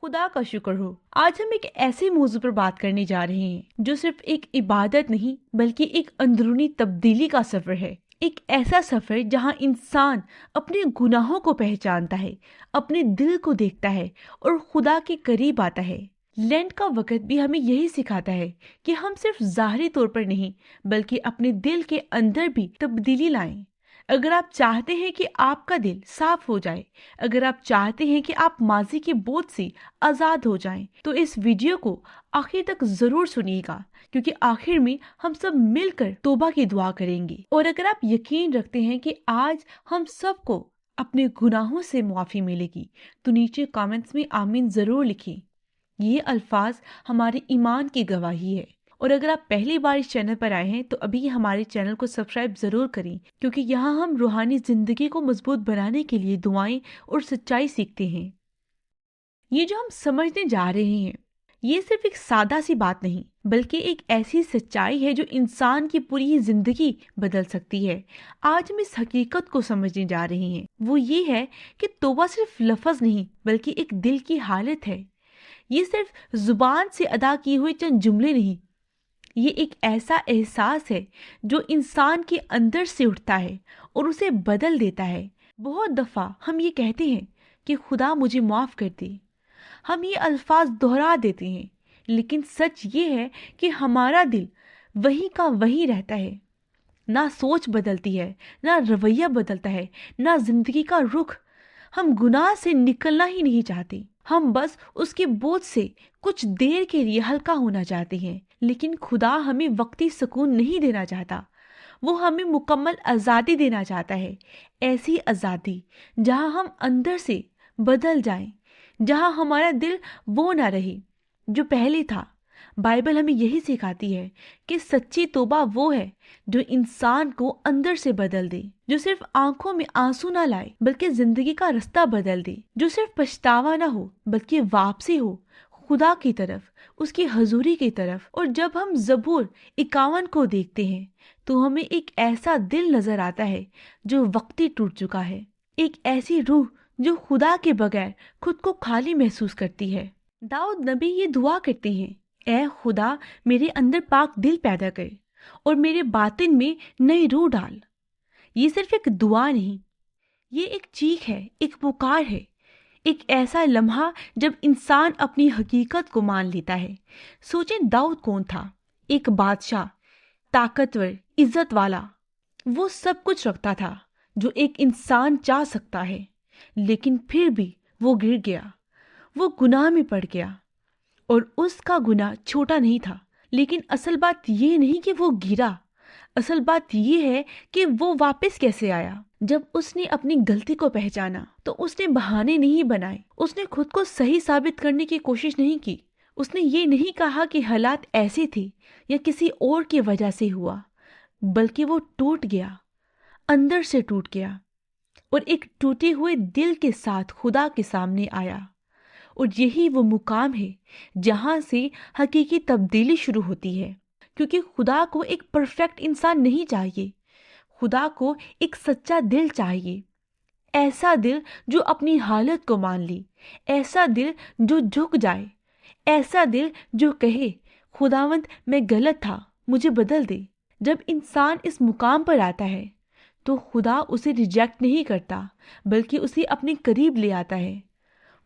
خدا کا شکر ہو۔ آج ہم ایک ایسے موضوع پر بات کرنے جا رہے ہیں جو صرف ایک عبادت نہیں بلکہ ایک اندرونی تبدیلی کا سفر ہے۔ ایک ایسا سفر جہاں انسان اپنے گناہوں کو پہچانتا ہے، اپنے دل کو دیکھتا ہے اور خدا کے قریب آتا ہے۔ لینٹ کا وقت بھی ہمیں یہی سکھاتا ہے کہ ہم صرف ظاہری طور پر نہیں بلکہ اپنے دل کے اندر بھی تبدیلی لائیں۔ اگر آپ چاہتے ہیں کہ آپ کا دل صاف ہو جائے، اگر آپ چاہتے ہیں کہ آپ ماضی کے بوجھ سے آزاد ہو جائیں، تو اس ویڈیو کو آخر تک ضرور سنیے گا، کیونکہ آخر میں ہم سب مل کر توبہ کی دعا کریں گے۔ اور اگر آپ یقین رکھتے ہیں کہ آج ہم سب کو اپنے گناہوں سے معافی ملے گی، تو نیچے کامنٹس میں آمین ضرور لکھیں۔ یہ الفاظ ہمارے ایمان کی گواہی ہے۔ اور اگر آپ پہلی بار اس چینل پر آئے ہیں تو ابھی ہمارے چینل کو سبسکرائب ضرور کریں، کیونکہ یہاں ہم روحانی زندگی کو مضبوط بنانے کے لیے دعائیں اور سچائی سیکھتے ہیں۔ یہ جو ہم سمجھنے جا رہے ہیں، یہ صرف ایک سادہ سی بات نہیں بلکہ ایک ایسی سچائی ہے جو انسان کی پوری زندگی بدل سکتی ہے۔ آج ہم اس حقیقت کو سمجھنے جا رہے ہیں، وہ یہ ہے کہ توبہ صرف لفظ نہیں بلکہ ایک دل کی حالت ہے۔ یہ صرف زبان سے ادا کیے ہوئے چند جملے نہیں، یہ ایک ایسا احساس ہے جو انسان کے اندر سے اٹھتا ہے اور اسے بدل دیتا ہے۔ بہت دفعہ ہم یہ کہتے ہیں کہ خدا مجھے معاف کر دے، ہم یہ الفاظ دہرا دیتے ہیں، لیکن سچ یہ ہے کہ ہمارا دل وہی کا وہی رہتا ہے۔ نہ سوچ بدلتی ہے، نہ رویہ بدلتا ہے، نہ زندگی کا رخ۔ ہم گناہ سے نکلنا ہی نہیں چاہتے، ہم بس اس کے بوجھ سے کچھ دیر کے لیے ہلکا ہونا چاہتے ہیں۔ لیکن خدا ہمیں وقتی سکون نہیں دینا چاہتا، وہ ہمیں مکمل آزادی دینا چاہتا ہے۔ ایسی آزادی جہاں ہم اندر سے بدل جائیں، جہاں ہمارا دل وہ نہ رہے جو پہلے تھا۔ بائبل ہمیں یہی سکھاتی ہے کہ سچی توبہ وہ ہے جو انسان کو اندر سے بدل دے، جو صرف آنکھوں میں آنسو نہ لائے بلکہ زندگی کا رستہ بدل دے، جو صرف پچھتاوا نہ ہو بلکہ واپسی ہو خدا کی طرف، اس کی حضوری کی طرف۔ اور جب ہم زبور 51 کو دیکھتے ہیں تو ہمیں ایک ایسا دل نظر آتا ہے جو وقتی ٹوٹ چکا ہے، ایک ایسی روح جو خدا کے بغیر خود کو خالی محسوس کرتی ہے۔ داؤد نبی یہ دعا کرتے ہیں، اے خدا میرے اندر پاک دل پیدا کر اور میرے باطن میں نئی روح ڈال۔ یہ صرف ایک دعا نہیں، یہ ایک چیخ ہے، ایک پکار ہے، ایک ایسا لمحہ جب انسان اپنی حقیقت کو مان لیتا ہے۔ سوچیں داؤد کون تھا؟ ایک بادشاہ، طاقتور، عزت والا، وہ سب کچھ رکھتا تھا جو ایک انسان چاہ سکتا ہے، لیکن پھر بھی وہ گر گیا، وہ گناہ میں پڑ گیا۔ اور اس کا گناہ چھوٹا نہیں تھا، لیکن اصل بات یہ نہیں کہ وہ گرا، اصل بات یہ ہے کہ وہ واپس کیسے آیا۔ جب اس نے اپنی غلطی کو پہچانا تو اس نے بہانے نہیں بنائے، اس نے خود کو صحیح ثابت کرنے کی کوشش نہیں کی، اس نے یہ نہیں کہا کہ حالات ایسے تھے یا کسی اور کی وجہ سے ہوا، بلکہ وہ ٹوٹ گیا، اندر سے ٹوٹ گیا اور ایک ٹوٹے ہوئے دل کے ساتھ خدا کے سامنے آیا۔ اور یہی وہ مقام ہے جہاں سے حقیقی تبدیلی شروع ہوتی ہے، کیونکہ خدا کو ایک پرفیکٹ انسان نہیں چاہیے، خدا کو ایک سچا دل چاہیے، ایسا دل جو اپنی حالت کو مان لی، ایسا دل جو جھک جائے، ایسا دل جو کہے خداوند میں غلط تھا، مجھے بدل دے۔ جب انسان اس مقام پر آتا ہے تو خدا اسے ریجیکٹ نہیں کرتا بلکہ اسے اپنے قریب لے آتا ہے۔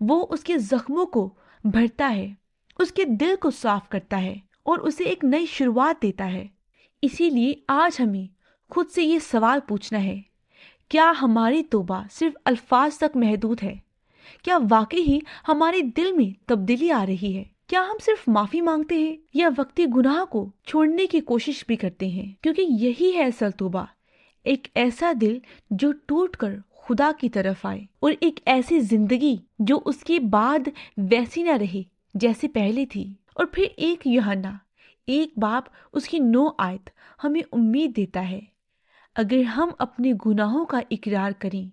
وہ اس کے زخموں کو بھرتا ہے، اس کے دل کو صاف کرتا ہے اور اسے ایک نئی شروعات دیتا ہے۔ اسی لیے آج ہمیں خود سے یہ سوال پوچھنا ہے، کیا ہماری توبہ صرف الفاظ تک محدود ہے؟ کیا واقعی ہی ہمارے دل میں تبدیلی آ رہی ہے؟ کیا ہم صرف معافی مانگتے ہیں یا وقتی گناہ کو چھوڑنے کی کوشش بھی کرتے ہیں؟ کیونکہ یہی ہے اصل توبہ، ایک ایسا دل جو ٹوٹ کر خدا کی طرف آئے، اور ایک ایسی زندگی جو اس کے بعد ویسی نہ رہے جیسے پہلے تھی۔ اور پھر ایک یوحنا 1 اس کی 9 آیت ہمیں امید دیتا ہے، اگر ہم اپنے گناہوں کا اقرار کریں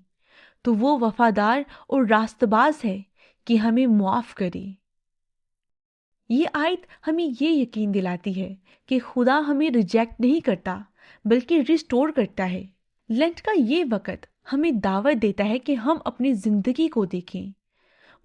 تو وہ وفادار اور راست باز ہے کہ ہمیں معاف کرے۔ یہ آیت ہمیں یہ یقین دلاتی ہے کہ خدا ہمیں ریجیکٹ نہیں کرتا بلکہ ریسٹور کرتا ہے۔ لینٹ کا یہ وقت ہمیں دعوت دیتا ہے کہ ہم اپنی زندگی کو دیکھیں،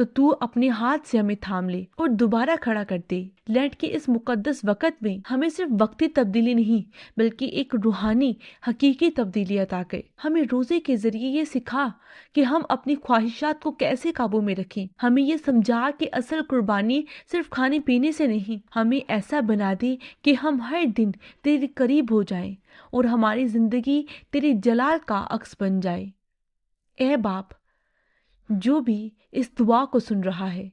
تو تو اپنے ہاتھ سے ہمیں تھام لے اور دوبارہ کھڑا کر دے۔ لینٹ کے اس مقدس وقت میں ہمیں صرف وقتی تبدیلی نہیں بلکہ ایک روحانی حقیقی تبدیلی عطا کر۔ ہمیں روزے کے ذریعے یہ سکھا کہ ہم اپنی خواہشات کو کیسے قابو میں رکھیں۔ ہمیں یہ سمجھا کہ اصل قربانی صرف کھانے پینے سے نہیں، ہمیں ایسا بنا دے کہ ہم ہر دن تیرے قریب ہو جائیں اور ہماری زندگی تیرے جلال کا عکس بن جائے۔ اے باپ، جو بھی اس دعا کو سن رہا ہے،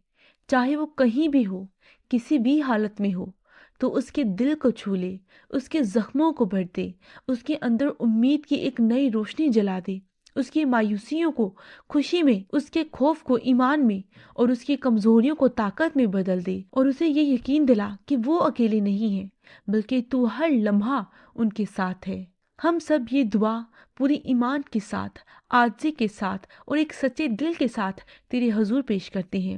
چاہے وہ کہیں بھی ہو، کسی بھی حالت میں ہو، تو اس کے دل کو چھو لے، اس کے زخموں کو بھر دے، اس کے اندر امید کی ایک نئی روشنی جلا دے، اس کی مایوسیوں کو خوشی میں، اس کے خوف کو ایمان میں اور اس کی کمزوریوں کو طاقت میں بدل دے، اور اسے یہ یقین دلا کہ وہ اکیلے نہیں ہیں بلکہ تو ہر لمحہ ان کے ساتھ ہے۔ ہم سب یہ دعا پوری ایمان کے ساتھ، عاجزی کے ساتھ اور ایک سچے دل کے ساتھ تیرے حضور پیش کرتے ہیں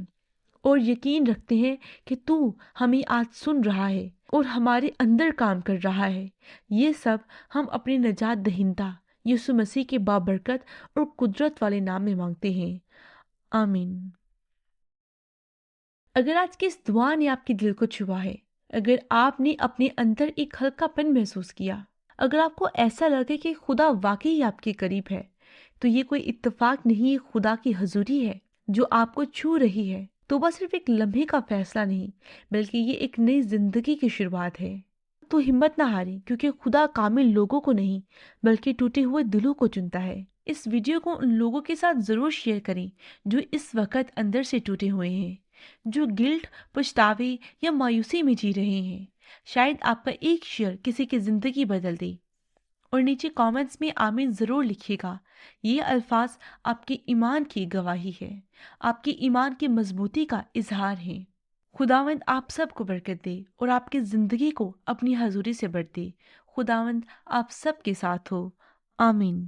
اور یقین رکھتے ہیں کہ تو ہمیں آج سن رہا ہے اور ہمارے اندر کام کر رہا ہے۔ یہ سب ہم اپنے نجات دہندہ یسوع مسیح کے بابرکت اور قدرت والے نام میں مانگتے ہیں، آمین۔ اگر آج کی اس دعا نے آپ کے دل کو چھوا ہے، اگر آپ نے اپنے اندر ایک ہلکا پن محسوس کیا، اگر آپ کو ایسا لگے کہ خدا واقعی آپ کے قریب ہے، تو یہ کوئی اتفاق نہیں، خدا کی حضوری ہے جو آپ کو چھو رہی ہے۔ توبہ صرف ایک لمحے کا فیصلہ نہیں بلکہ یہ ایک نئی زندگی کی شروعات ہے۔ تو ہمت نہ ہاری، کیونکہ خدا کامل لوگوں کو نہیں بلکہ ٹوٹے ہوئے دلوں کو چنتا ہے۔ اس ویڈیو کو ان لوگوں کے ساتھ ضرور شیئر کریں جو اس وقت اندر سے ٹوٹے ہوئے ہیں، جو گلٹ، پچھتاوے یا مایوسی میں جی رہے ہیں۔ شاید آپ کا ایک شیئر کسی کی زندگی بدل دے۔ اور نیچے کامنٹس میں آمین ضرور لکھیے گا۔ یہ الفاظ آپ کے ایمان کی گواہی ہے، آپ کے ایمان کی مضبوطی کا اظہار ہے۔ خداوند آپ سب کو برکت دے اور آپ کی زندگی کو اپنی حضوری سے بھر دے۔ خداوند آپ سب کے ساتھ ہو، آمین۔